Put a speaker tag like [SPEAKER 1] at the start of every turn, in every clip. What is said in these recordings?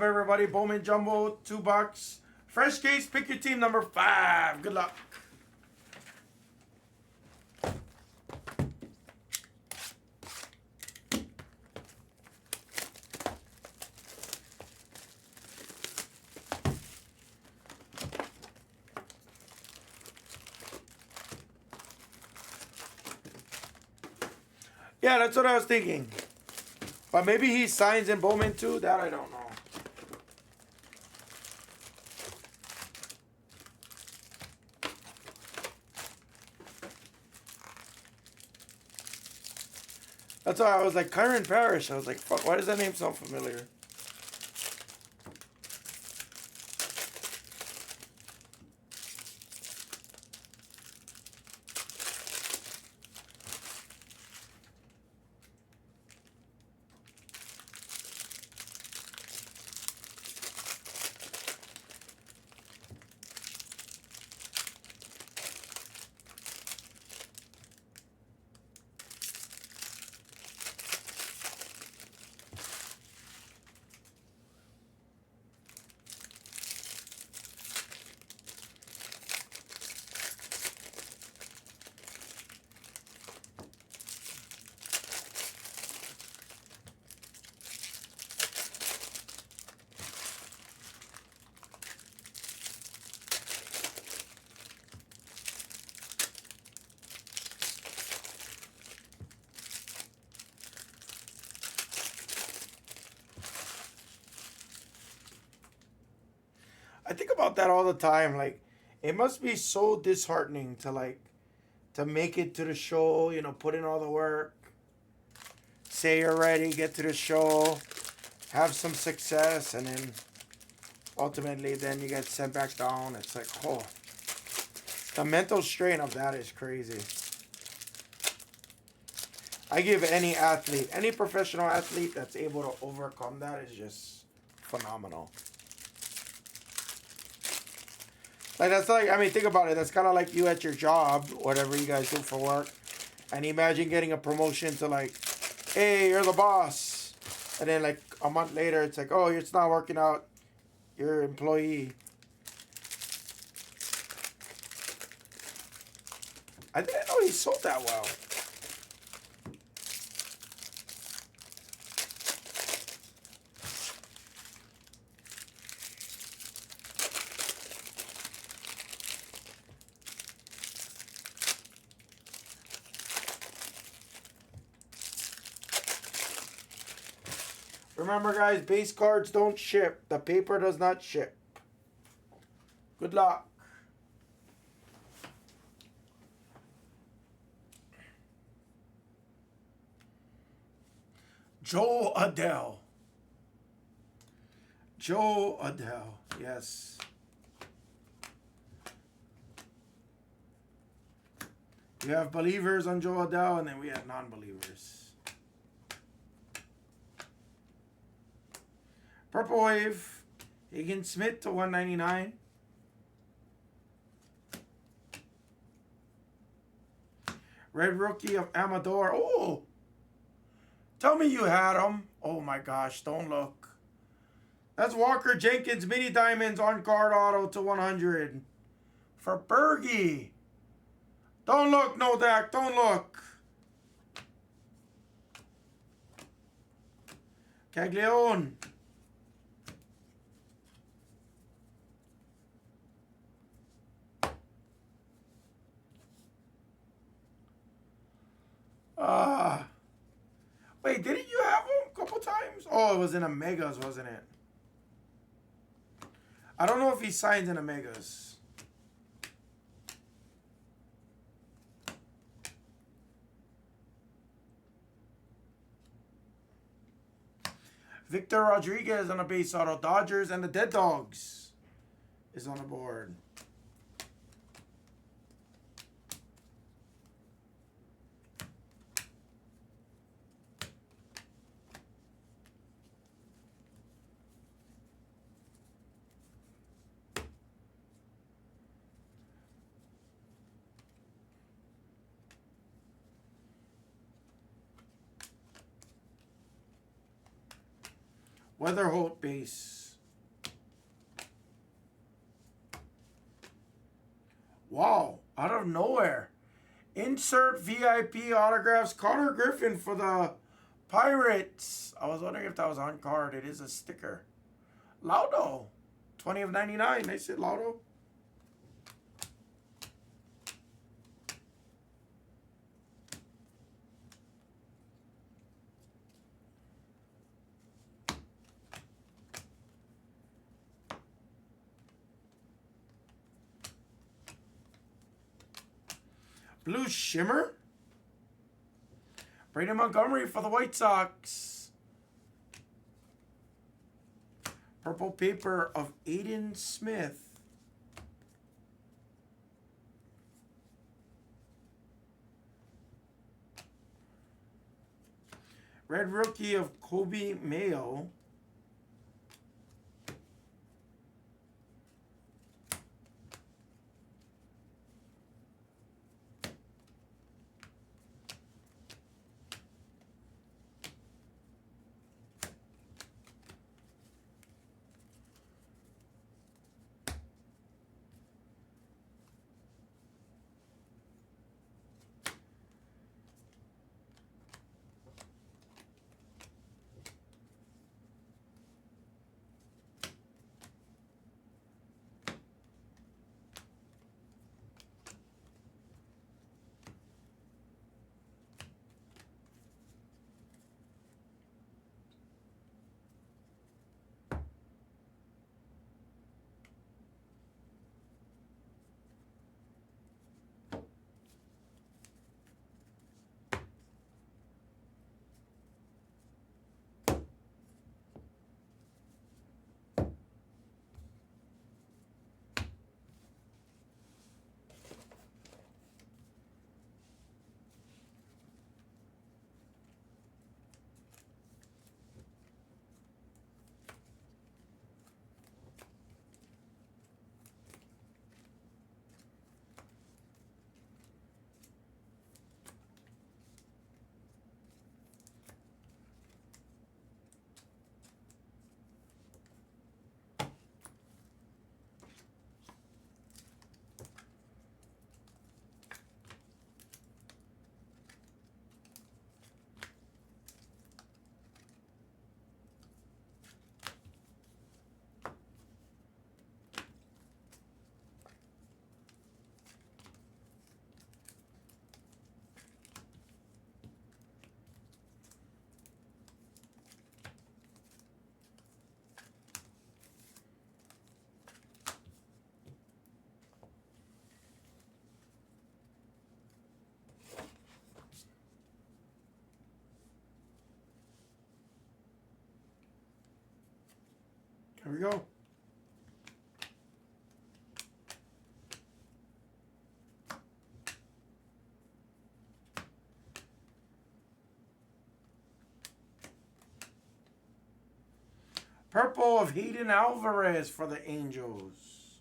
[SPEAKER 1] Everybody, Bowman Jumbo, $2. Fresh case, pick your team number 5. Good luck. Yeah, that's what I was thinking. But maybe he signs in Bowman too? That I don't know. That's why I was like, Kyron Parrish. I was like, fuck, why does that name sound familiar? I think about that all the time. Like, it must be so disheartening to make it to the show, put in all the work, say you're ready, get to the show, have some success, and then ultimately then you get sent back down. It's like, oh, the mental strain of that is crazy. I give any athlete, any professional athlete that's able to overcome that is just phenomenal. Like, that's like, I mean, think about it. That's kind of like you at your job, whatever you guys do for work. And imagine getting a promotion to like, hey, you're the boss. And then like a month later, it's like, oh, it's not working out. You're an employee. I didn't know he sold that well. Remember, guys, base cards don't ship. The paper does not ship. Good luck. Joe Adele. Joe Adele. Yes. We have believers on Joe Adele, and then we have non-believers. Purple Wave, Higgins Smith to 199. Red Rookie of Amador. Oh! Tell me you had him. Oh my gosh, don't look. That's Walker Jenkins Mini Diamonds on card auto to 100. For Bergie. Don't look, Nodak, don't look. Caglione. Wait, didn't you have him a couple times? Oh, it was in a Megas, wasn't it? I don't know if he signed in a Megas. Victor Rodriguez on a base auto. Dodgers and the Dead Dogs is on the board. Weatherholt base. Wow, out of nowhere. Insert VIP autographs. Connor Griffin for the Pirates. I was wondering if that was on card. It is a sticker. Laudo. 20 of 99. They said Laudo. Blue Shimmer. Brandon Montgomery for the White Sox. Purple paper of Aiden Smith. Red rookie of Kobe Mayo. Here we go. Purple of Hayden Alvarez for the Angels.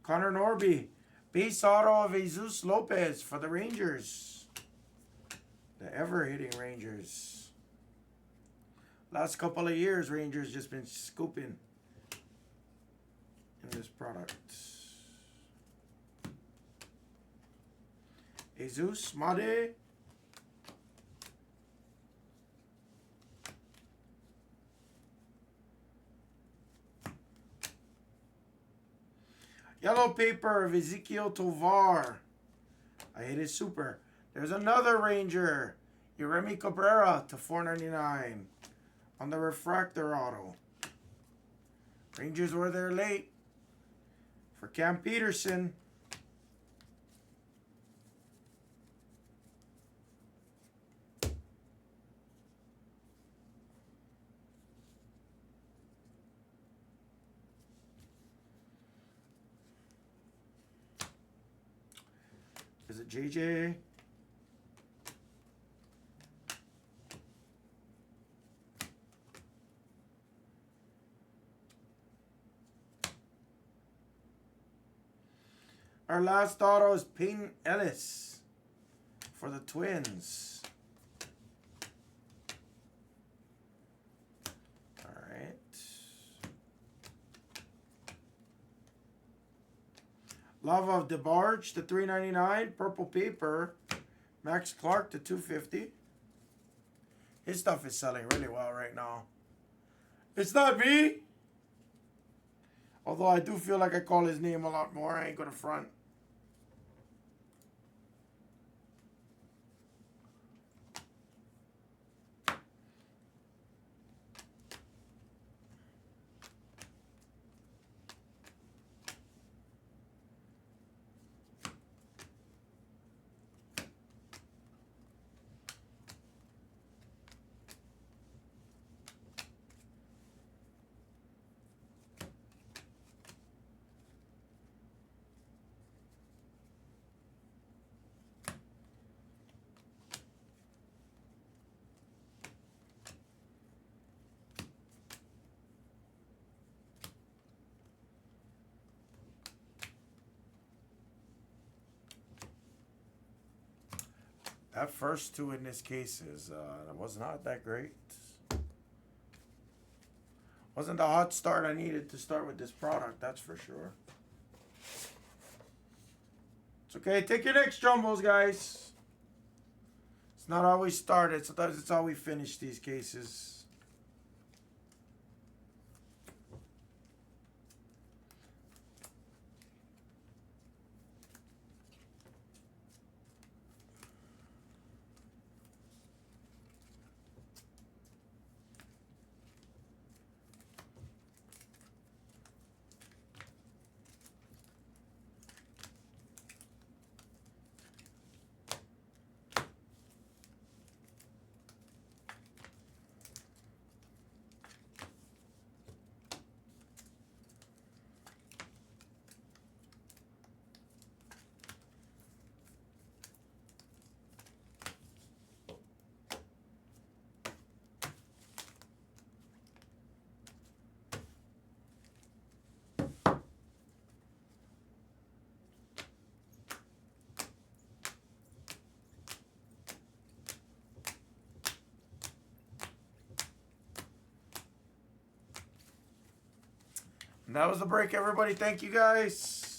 [SPEAKER 1] Connor Norby. Base auto of Jesus Lopez for the Rangers. The ever-hitting Rangers. Last couple of years, Rangers just been scooping in this product. Jesus Made. Yellow paper of Ezekiel Tovar. I hit it super. There's another Ranger. Yeremy Cabrera to $4.99 on the refractor auto. Rangers were there late for Cam Peterson. Is it JJ? Our last auto is Peyton Ellis for the Twins. All right. Lava of DeBarge to $3.99. Purple Paper. Max Clark to $2.50. His stuff is selling really well right now. It's not me. Although I do feel like I call his name a lot more. I ain't gonna front. That first two in this case was not that great. Wasn't the hot start I needed to start with this product, that's for sure. It's okay, take your next jumbos, guys. It's not how we started, sometimes it's how we finish these cases. And that was the break, everybody. Thank you, guys.